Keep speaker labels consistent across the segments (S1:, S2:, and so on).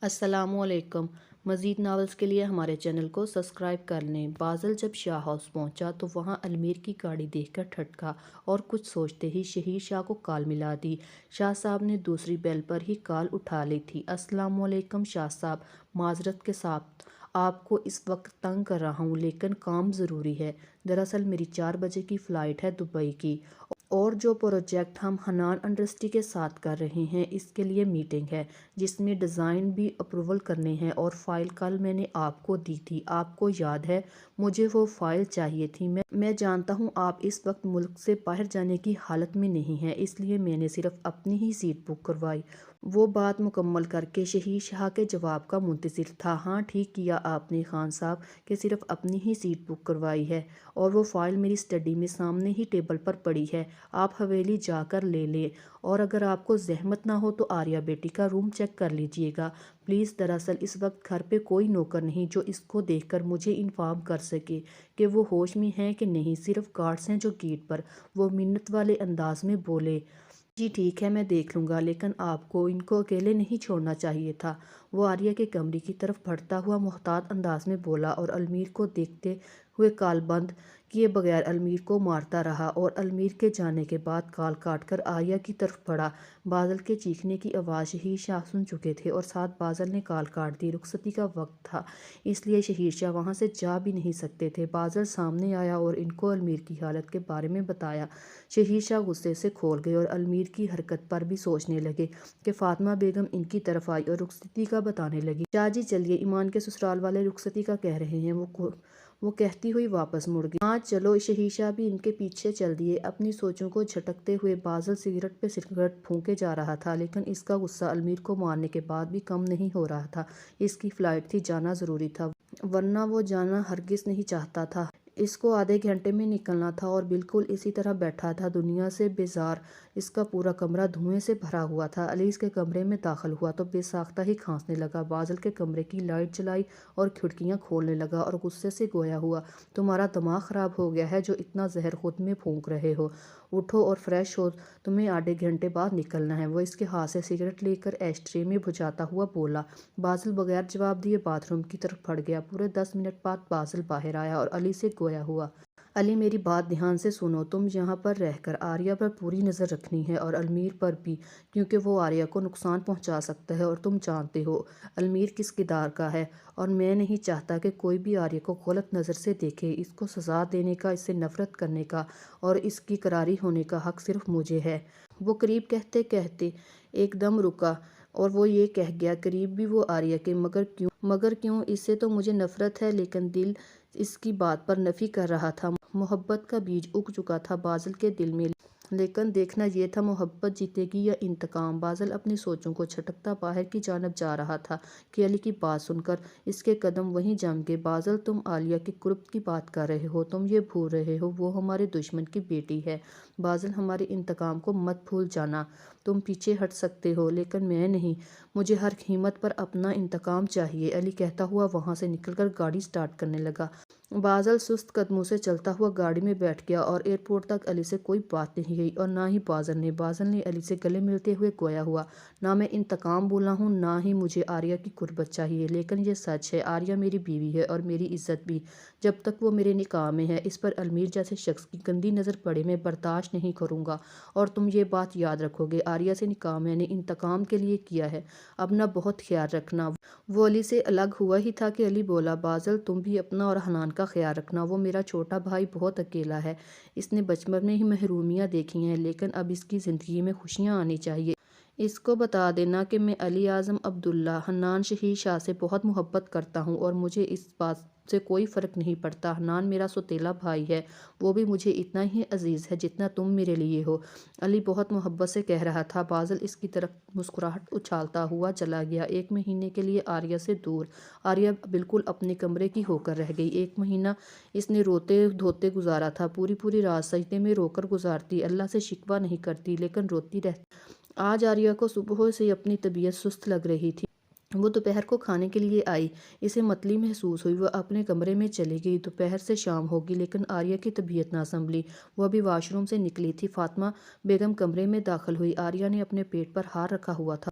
S1: السلام علیکم۔ مزید ناولز کے لیے ہمارے چینل کو سبسکرائب کر لیں۔ بازل جب شاہ ہاؤس پہنچا تو وہاں المیر کی گاڑی دیکھ کر ٹھٹکا اور کچھ سوچتے ہی شہیر شاہ کو کال ملا دی۔ شاہ صاحب نے دوسری بیل پر ہی کال اٹھا لی تھی۔ السلام علیکم شاہ صاحب، معذرت کے ساتھ آپ کو اس وقت تنگ کر رہا ہوں لیکن کام ضروری ہے۔ دراصل میری 4 بجے کی فلائٹ ہے دبئی کی، اور جو پروجیکٹ ہم حنان انڈسٹری کے ساتھ کر رہے ہیں اس کے لیے میٹنگ ہے جس میں ڈیزائن بھی اپروول کرنے ہیں، اور فائل کل میں نے آپ کو دی تھی، آپ کو یاد ہے؟ مجھے وہ فائل چاہیے تھی۔ میں جانتا ہوں آپ اس وقت ملک سے باہر جانے کی حالت میں نہیں ہیں، اس لیے میں نے صرف اپنی ہی سیٹ بک کروائی۔ وہ بات مکمل کر کے شہیر شاہ کے جواب کا منتظر تھا۔ ہاں ٹھیک کیا آپ نے خان صاحب کہ صرف اپنی ہی سیٹ بک کروائی ہے، اور وہ فائل میری اسٹڈی میں سامنے ہی ٹیبل پر پڑی ہے، آپ حویلی جا کر لے لیں، اور اگر آپ کو زحمت نہ ہو تو آریہ بیٹی کا روم چیک کر لیجئے گا پلیز۔ دراصل اس وقت گھر پہ کوئی نوکر نہیں جو اس کو دیکھ کر مجھے انفارم کر سکے کہ وہ ہوش میں ہیں کہ نہیں، صرف گارڈز ہیں جو گیٹ پر۔ وہ منت والے انداز میں بولے، جی ٹھیک ہے میں دیکھ لوں گا، لیکن آپ کو ان کو اکیلے نہیں چھوڑنا چاہیے تھا۔ وہ آریہ کے کمرے کی طرف بڑھتا ہوا محتاط انداز میں بولا، اور المیر کو دیکھتے ہوئے کال بند کیے بغیر المیر کو مارتا رہا، اور المیر کے جانے کے بعد کال کاٹ کر آریہ کی طرف بڑھا۔ بازل کے چیخنے کی آواز شہیر شاہ سن چکے تھے، اور ساتھ بازل نے کال کاٹ دی۔ رخصتی کا وقت تھا، اس لیے شہیر شاہ وہاں سے جا بھی نہیں سکتے تھے۔ بازل سامنے آیا اور ان کو المیر کی حالت کے بارے میں بتایا۔ شہیر شاہ غصے سے کھول گئے اور المیر کی حرکت پر بھی سوچنے لگے کہ فاطمہ بیگم ان کی طرف آئی اور رخصتی کا بتانے لگی۔ شاہ جی چلیے، ایمان کے سسرال والے رخصتی کا کہہ رہے ہیں، وہ کہتی ہوئی واپس مڑ گئی۔ ہاں چلو۔ شہیر شاہ بھی ان کے پیچھے چل دیے، اپنی سوچوں کو جھٹکتے ہوئے۔ بازل سگریٹ پہ سگریٹ پھونکے جا رہا تھا، لیکن اس کا غصہ المیر کو مارنے کے بعد بھی کم نہیں ہو رہا تھا۔ اس کی فلائٹ تھی، جانا ضروری تھا، ورنہ وہ جانا ہرگز نہیں چاہتا تھا۔ اس کو آدھے گھنٹے میں نکلنا تھا، اور بالکل اسی طرح بیٹھا تھا، دنیا سے بیزار۔ اس کا پورا کمرہ دھوئیں سے بھرا ہوا تھا۔ علی اس کے کمرے میں داخل ہوا تو بے ساختہ ہی کھانسنے لگا۔ بازل کے کمرے کی لائٹ جلائی اور کھڑکیاں کھولنے لگا، اور غصے سے گویا ہوا، تمہارا دماغ خراب ہو گیا ہے جو اتنا زہر خود میں پھونک رہے ہو؟ اٹھو اور فریش ہو، تمہیں آدھے گھنٹے بعد نکلنا ہے۔ وہ اس کے ہاتھ سے سگریٹ لے کر ایش ٹرے میں بجھاتا ہوا بولا۔ بازل بغیر جواب دیے باتھ روم کی طرف بڑھ گیا۔ پورے 10 منٹ بعد بازل باہر آیا اور علی سے گویا ہوا، علی میری بات دھیان سے سنو، تم یہاں پر رہ کر آریہ پر پوری نظر رکھنی ہے، اور المیر پر بھی، کیونکہ وہ آریہ کو نقصان پہنچا سکتا ہے، اور تم جانتے ہو المیر کس کردار کا ہے، اور میں نہیں چاہتا کہ کوئی بھی آریہ کو غلط نظر سے دیکھے۔ اس کو سزا دینے کا، اس سے نفرت کرنے کا، اور اس کی کراری ہونے کا حق صرف مجھے ہے۔ وہ قریب کہتے کہتے ایک دم رکا، اور وہ یہ کہہ گیا، قریب بھی وہ آریہ کے، مگر کیوں؟ اس سے تو مجھے نفرت ہے، لیکن دل اس کی بات پر نفی کر رہا تھا۔ محبت کا بیج اگ چکا تھا بازل کے دل میں، لیکن دیکھنا یہ تھا محبت جیتے گی یا انتقام۔ بازل اپنی سوچوں کو جھٹکتا باہر کی جانب جا رہا تھا کہ علی کی بات سن کر اس کے قدم وہیں جم گئے۔ بازل، تم عالیہ کے قرب کی بات کر رہے ہو، تم یہ بھول رہے ہو وہ ہمارے دشمن کی بیٹی ہے۔ بازل، ہمارے انتقام کو مت بھول جانا۔ تم پیچھے ہٹ سکتے ہو لیکن میں نہیں، مجھے ہر قیمت پر اپنا انتقام چاہیے، علی کہتا ہوا وہاں سے نکل کر گاڑی سٹارٹ کرنے لگا۔ بازل سست قدموں سے چلتا ہوا گاڑی میں بیٹھ گیا، اور ایئرپورٹ تک علی سے کوئی بات نہیں گئی، اور نہ ہی بازل نے۔ بازل نے علی سے گلے ملتے ہوئے گویا ہوا، نہ میں انتقام بولا ہوں، نہ ہی مجھے آریہ کی قربت چاہیے، لیکن یہ سچ ہے، آریہ میری بیوی ہے اور میری عزت بھی، جب تک وہ میرے نکاح میں ہے۔ اس پر المیر جیسے شخص کی گندی نظر پڑے میں برداشت نہیں کروں گا، اور تم یہ بات یاد رکھو گے، آریہ سے نکاح میں نے انتقام کے لیے کیا ہے، اپنا بہت خیال رکھنا۔ وہ علی سے الگ ہوا ہی تھا کہ علی بولا، بازل تم بھی اپنا اور حنان کا خیال رکھنا، وہ میرا چھوٹا بھائی بہت اکیلا ہے، اس نے بچپن میں ہی محرومیاں دیکھی ہیں، لیکن اب اس کی زندگی میں خوشیاں آنی چاہیے۔ اس کو بتا دینا کہ میں علی اعظم عبداللہ حنان شہیر شاہ سے بہت محبت کرتا ہوں، اور مجھے اس بات سے کوئی فرق نہیں پڑتا، حنان میرا سوتیلا بھائی ہے، وہ بھی مجھے اتنا ہی عزیز ہے جتنا تم میرے لیے ہو۔ علی بہت محبت سے کہہ رہا تھا۔ بازل اس کی طرف مسکراہٹ اچھالتا ہوا چلا گیا۔ 1 مہینے کے لیے آریہ سے دور، آریہ بالکل اپنے کمرے کی ہو کر رہ گئی۔ 1 مہینہ اس نے روتے دھوتے گزارا تھا، پوری رات سجدے میں رو کر گزارتی، اللہ سے شکوہ نہیں کرتی لیکن روتی رہتی۔ آج آریہ کو صبح سے اپنی طبیعت سست لگ رہی تھی۔ وہ دوپہر کو کھانے کے لیے آئی، اسے متلی محسوس ہوئی، وہ اپنے کمرے میں چلی گئی۔ دوپہر سے شام ہوگی لیکن آریہ کی طبیعت نہ سنبھلی، وہ ابھی واش روم سے نکلی تھی۔ فاطمہ بیگم کمرے میں داخل ہوئی، آریہ نے اپنے پیٹ پر ہاتھ رکھا ہوا تھا،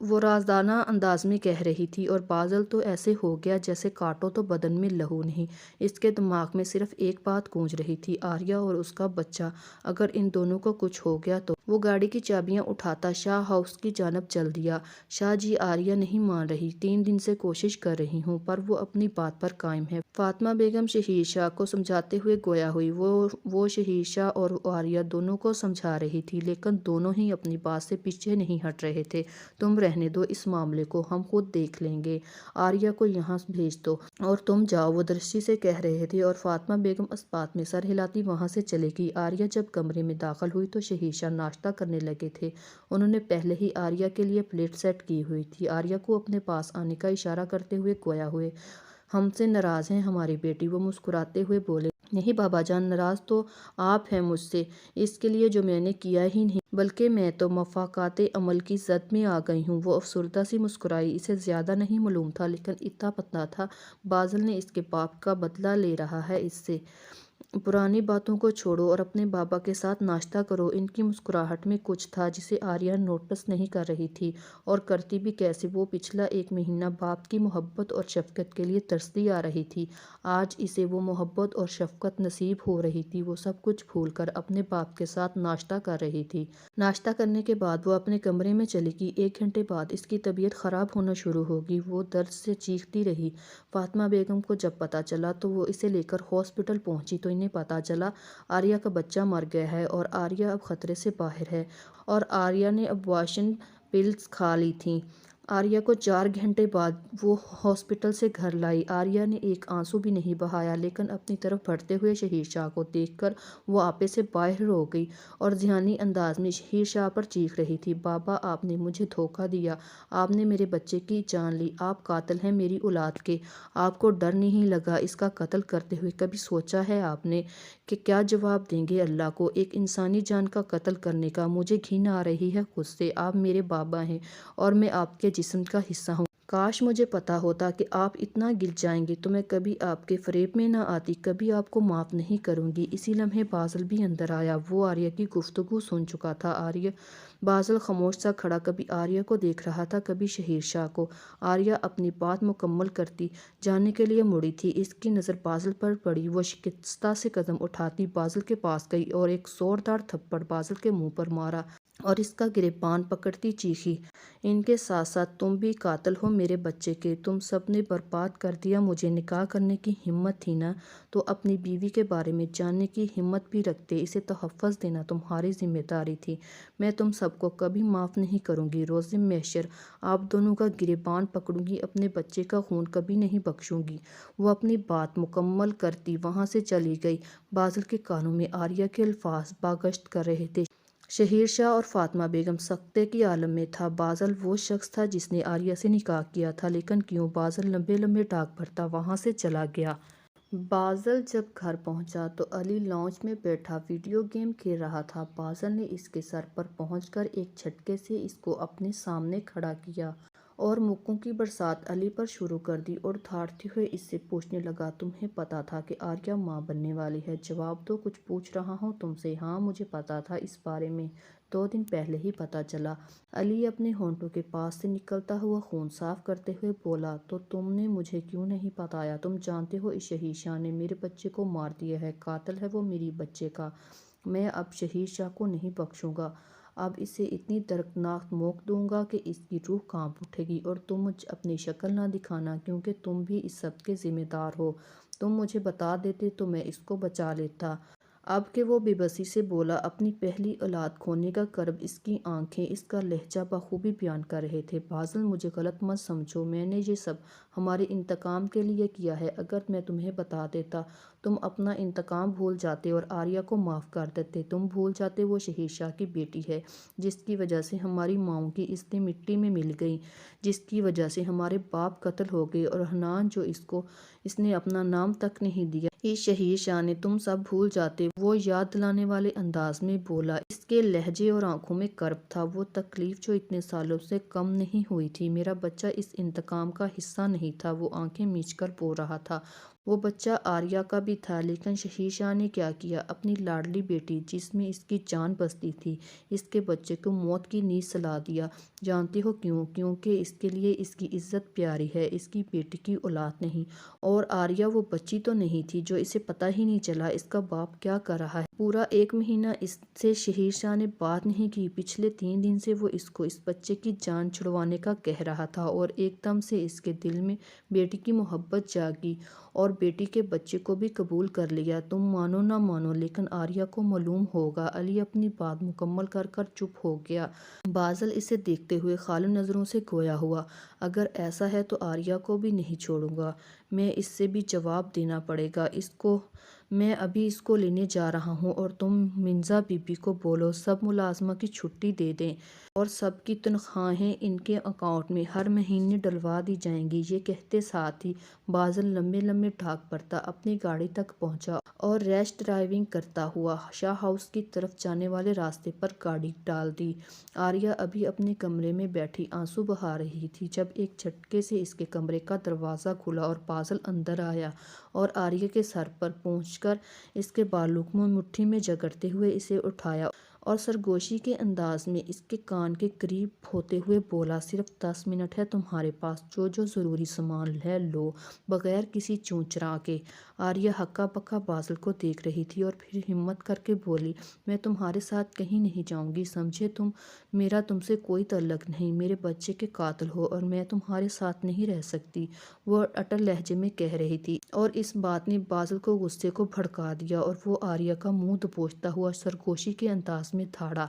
S1: وہ رازدانہ انداز میں کہہ رہی تھی، اور بازل تو ایسے ہو گیا جیسے کاٹو تو بدن میں لہو نہیں۔ اس کے دماغ میں صرف ایک بات گونج رہی تھی، آریہ اور اس کا بچہ۔ اگر ان دونوں کو کچھ ہو گیا تو وہ گاڑی کی چابیاں اٹھاتا شاہ ہاؤس کی جانب چل دیا۔ شاہ جی، آریہ نہیں مان رہی، 3 دن سے کوشش کر رہی ہوں پر وہ اپنی بات پر قائم ہے۔ فاطمہ بیگم شہیر شاہ کو سمجھاتے ہوئے گویا ہوئی۔ وہ شہیر شاہ اور آریہ دونوں کو سمجھا رہی تھی، لیکن دونوں ہی اپنی بات سے پیچھے نہیں ہٹ رہے تھے۔ تم رہنے دو اس معاملے کو، ہم خود دیکھ لیں گے۔ آریہ کو یہاں بھیج دو اور تم جاؤ، وہ درشی سے کہہ رہے تھے، اور فاطمہ بیگم اس بات میں سر ہلاتی وہاں سے چلے گئی۔ آریہ جب کمرے میں داخل ہوئی تو شہیر شاہ ناشتہ کرنے لگے تھے۔ انہوں نے پہلے ہی آریہ کے لیے پلیٹ سیٹ کی ہوئی تھی۔ آریہ کو اپنے پاس آنے کا اشارہ کرتے ہوئے گویا ہوئے، ہم سے ناراض ہیں ہماری بیٹی؟ وہ مسکراتے ہوئے بولے، نہیں بابا جان، ناراض تو آپ ہیں مجھ سے، اس کے لیے جو میں نے کیا ہی نہیں، بلکہ میں تو مفاقات عمل کی زد میں آ گئی ہوں۔ وہ افسردہ سی مسکرائی۔ اسے زیادہ نہیں معلوم تھا، لیکن اتنا پتہ تھا بازل نے اس کے پاپ کا بدلہ لے رہا ہے اس سے۔ پرانی باتوں کو چھوڑو اور اپنے بابا کے ساتھ ناشتہ کرو۔ ان کی مسکراہٹ میں کچھ تھا جسے آریہ نوٹس نہیں کر رہی تھی، اور کرتی بھی کیسے؟ وہ پچھلا 1 مہینہ باپ کی محبت اور شفقت کے لیے ترستی آ رہی تھی۔ آج اسے وہ محبت اور شفقت نصیب ہو رہی تھی۔ وہ سب کچھ بھول کر اپنے باپ کے ساتھ ناشتہ کر رہی تھی۔ ناشتہ کرنے کے بعد وہ اپنے کمرے میں چلی گئی۔ 1 گھنٹے بعد اس کی طبیعت خراب ہونا شروع ہوگی۔ وہ درد سے چیختی رہی۔ فاطمہ بیگم کو جب پتہ چلا تو وہ اسے لے کر ہاسپٹل پہنچی تو انہیں پتہ چلا آریہ کا بچہ مر گیا ہے، اور آریہ اب خطرے سے باہر ہے، اور آریہ نے اب واشن پلز کھا لی تھیں۔ آریہ کو 4 گھنٹے بعد وہ ہاسپٹل سے گھر لائی۔ آریہ نے ایک آنسو بھی نہیں بہایا، لیکن اپنی طرف بڑھتے ہوئے شہیر شاہ کو دیکھ کر وہ آپے سے باہر ہو گئی، اور ذہنی انداز میں شہیر شاہ پر چیخ رہی تھی، بابا آپ نے مجھے دھوکہ دیا، آپ نے میرے بچے کی جان لی، آپ قاتل ہیں میری اولاد کے، آپ کو ڈر نہیں لگا اس کا قتل کرتے ہوئے؟ کبھی سوچا ہے آپ نے کہ کیا جواب دیں گے اللہ کو ایک انسانی جان کا قتل کرنے کا؟ مجھے گھن آ رہی ہے خود سے۔ آپ میرے بابا ہیں اور میں آپ کے جسم کا حصہ ہوں۔ کاش مجھے پتا ہوتا کہ آپ اتنا گر جائیں گے تو میں کبھی آپ کے فریب میں نہ آتی، کبھی آپ کو معاف نہیں کروں گی۔ اسی لمحے بازل بھی اندر آیا۔ وہ آریہ کی گفتگو سن چکا تھا۔ بازل خاموش سا کھڑا کبھی آریہ کو دیکھ رہا تھا، کبھی شہیر شاہ کو۔ آریہ اپنی بات مکمل کرتی جانے کے لیے مڑی تھی، اس کی نظر بازل پر پڑی۔ وہ شکستہ سے قدم اٹھاتی بازل کے پاس گئی اور ایک زوردار تھپڑ بازل کے منہ پر مارا، اور اس کا گریبان پکڑتی چیخی، ان کے ساتھ ساتھ تم بھی قاتل ہو میرے بچے کے، تم سب نے برباد کر دیا مجھے۔ نکاح کرنے کی ہمت تھی نا تو اپنی بیوی کے بارے میں جاننے کی ہمت بھی رکھتے، اسے تحفظ دینا تمہاری ذمہ داری تھی۔ میں تم سب کو کبھی معاف نہیں کروں گی۔ روز محشر آپ دونوں کا گریبان پکڑوں گی، اپنے بچے کا خون کبھی نہیں بخشوں گی۔ وہ اپنی بات مکمل کرتی وہاں سے چلی گئی۔ بازل کے کانوں میں آریہ کے الفاظ باگشت کر رہے تھے، شہیر شاہ اور فاطمہ بیگم سکتے کی عالم میں تھا۔ بازل وہ شخص تھا جس نے آریہ سے نکاح کیا تھا، لیکن کیوں؟ بازل لمبے لمبے ڈاک بھرتا وہاں سے چلا گیا۔ بازل جب گھر پہنچا تو علی لاؤنج میں بیٹھا ویڈیو گیم کھیل رہا تھا۔ بازل نے اس کے سر پر پہنچ کر ایک جھٹکے سے اس کو اپنے سامنے کھڑا کیا اور مکوں کی برسات علی پر شروع کر دی، اور دھاڑتے ہوئے اس سے پوچھنے لگا، تمہیں پتا تھا کہ آریہ ماں بننے والی ہے؟ جواب دو، کچھ پوچھ رہا ہوں تم سے۔ ہاں مجھے پتا تھا اس بارے میں، 2 دن پہلے ہی پتا چلا۔ علی اپنے ہونٹوں کے پاس سے نکلتا ہوا خون صاف کرتے ہوئے بولا، تو تم نے مجھے کیوں نہیں بتایا؟ تم جانتے ہو اس شہیر شاہ نے میرے بچے کو مار دیا ہے، قاتل ہے وہ میری بچے کا۔ میں اب شہیر شاہ کو نہیں بخشوں گا، اب اسے اتنی دردناک موت دوں گا کہ اس کی روح کانپ اٹھے گی، اور تم مجھ اپنی شکل نہ دکھانا، کیونکہ تم بھی اس سب کے ذمہ دار ہو۔ تم مجھے بتا دیتے تو میں اس کو بچا لیتا۔ اب کہ وہ بے بسی سے بولا، اپنی پہلی اولاد کھونے کا کرب اس کی آنکھیں، اس کا لہجہ بخوبی بیان کر رہے تھے۔ بازل مجھے غلط مت سمجھو، میں نے یہ سب ہمارے انتقام کے لیے کیا ہے۔ اگر میں تمہیں بتا دیتا تم اپنا انتقام بھول جاتے اور آریہ کو معاف کر دیتے، تم بھول جاتے وہ شہیر شاہ کی بیٹی ہے، جس کی وجہ سے ہماری ماؤں کی عزتیں مٹی میں مل گئیں، جس کی وجہ سے ہمارے باپ قتل ہو گئے، اور حنان جو اس نے اپنا نام تک نہیں دیا، ہی شہیر شاہ نے تم سب بھول جاتے وہ یاد دلانے والے انداز میں بولا۔ اس کے لہجے اور آنکھوں میں کرب تھا، وہ تکلیف جو اتنے سالوں سے کم نہیں ہوئی تھی۔ میرا بچہ اس انتقام کا حصہ نہیں تھا، وہ آنکھیں میچ کر بول رہا تھا۔ وہ بچہ آریہ کا بھی تھا، لیکن شہیر شاہ نے کیا کیا؟ اپنی لاڈلی بیٹی جس میں اس کی جان بستی تھی، اس کے بچے کو موت کی نیز سلا دیا۔ جانتے ہو کیوں؟ کیونکہ اس کے لیے اس کی عزت پیاری ہے، اس کی بیٹی کی اولاد نہیں۔ اور آریہ وہ بچی تو نہیں تھی جو اسے پتہ ہی نہیں چلا اس کا باپ کیا کر رہا ہے۔ پورا 1 مہینہ اس سے شہیر شاہ نے بات نہیں کی۔ پچھلے 3 دن سے وہ اس کو اس بچے کی جان چھڑوانے کا کہہ رہا تھا، اور ایک دم سے اس کے دل میں بیٹی کی محبت جاگی اور بیٹی کے بچے کو بھی قبول کر لیا۔ تم مانو نہ مانو، لیکن آریہ کو معلوم ہوگا۔ علی اپنی بات مکمل کر کر چپ ہو گیا۔ بازل اسے دیکھتے ہوئے خالص نظروں سے گویا ہوا۔ اگر ایسا ہے تو آریہ کو بھی نہیں چھوڑوں گا، میں اس سے بھی جواب دینا پڑے گا اس کو۔ میں ابھی اس کو لینے جا رہا ہوں، اور تم منزا بی بی کو بولو سب ملازمہ کی چھٹی دے دیں اور سب کی تنخواہیں ان کے اکاؤنٹ میں ہر مہینے ڈلوا دی جائیں گی۔ یہ کہتے ساتھ ہی بازل لمبے لمبے ٹھاگ پڑتا اپنی گاڑی تک پہنچا اور ریش ڈرائیونگ کرتا ہوا شاہ ہاؤس کی طرف جانے والے راستے پر گاڑی ڈال دی۔ آریہ ابھی اپنے کمرے میں بیٹھی آنسو بہا رہی تھی جب ایک جھٹکے سے اس کے کمرے کا دروازہ کھلا اور بازل اندر آیا اور آریہ کے سر پر پہنچ کر اس کے بالوں کو مٹھی میں جکڑتے ہوئے اسے اٹھایا اور سرگوشی کے انداز میں اس کے کان کے قریب ہوتے ہوئے بولا، صرف 10 منٹ ہے تمہارے پاس، جو ضروری سامان ہے لو، بغیر کسی چوں چرا کے۔ آریہ ہکا بکا بازل کو دیکھ رہی تھی اور پھر ہمت کر کے بولی، میں تمہارے ساتھ کہیں نہیں جاؤں گی، سمجھے تم؟ میرا تم سے کوئی تعلق نہیں، میرے بچے کے قاتل ہو اور میں تمہارے ساتھ نہیں رہ سکتی، وہ اٹل لہجے میں کہہ رہی تھی۔ اور اس بات نے بازل کو غصے کو بھڑکا دیا اور وہ آریہ کا منہ دبوچتا ہوا سرگوشی کے انداز میں دھاڑا،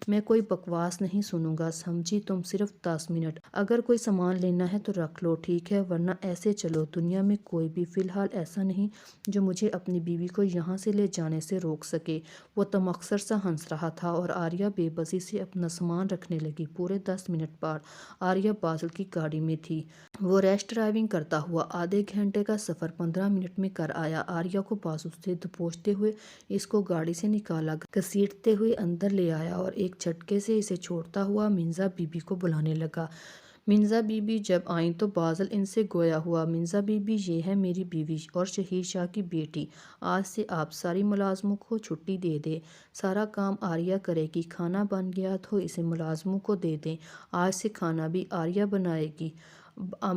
S1: میں کوئی بکواس نہیں سنوں گا، سمجھی تم؟ صرف 10 منٹ، اگر کوئی سامان لینا ہے تو رکھ لو، ٹھیک ہے؟ ورنہ ایسے چلو، دنیا میں کوئی بھی فی الحال ایسا نہیں جو مجھے اپنی بیوی کو یہاں سے لے جانے سے روک سکے۔ وہ تمخصر سا ہنس رہا تھا اور آریہ بے بسی سے اپنا سامان رکھنے لگی۔ پورے 10 منٹ بعد آریہ بازل کی گاڑی میں تھی۔ وہ ریش ڈرائیونگ کرتا ہوا آدھے گھنٹے کا سفر 15 منٹ میں کر آیا۔ آریہ کو بازو سے دبوچتے ہوئے اس کو گاڑی سے نکالا، گھسیٹتے ہوئے اندر لے آیا اور ایک جھٹکے سے اسے چھوڑتا ہوا منزا بی بی کو بلانے لگا۔ منزا بی بی جب آئیں تو بازل ان سے گویا ہوا، منزا بی بی یہ ہے میری بیوی اور شہیر شاہ کی بیٹی، آج سے آپ ساری ملازموں کو چھٹی دے دیں، سارا کام آریہ کرے گی، کھانا بن گیا تو اسے ملازموں کو دے دیں، آج سے کھانا بھی آریہ بنائے گی۔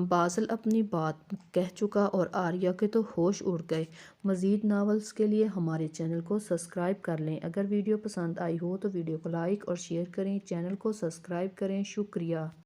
S1: بازل اپنی بات کہہ چکا اور آریہ کے تو ہوش اڑ گئے۔ مزید ناولز کے لیے ہمارے چینل کو سبسکرائب کر لیں۔ اگر ویڈیو پسند آئی ہو تو ویڈیو کو لائک اور شیئر کریں، چینل کو سبسکرائب کریں۔ شکریہ۔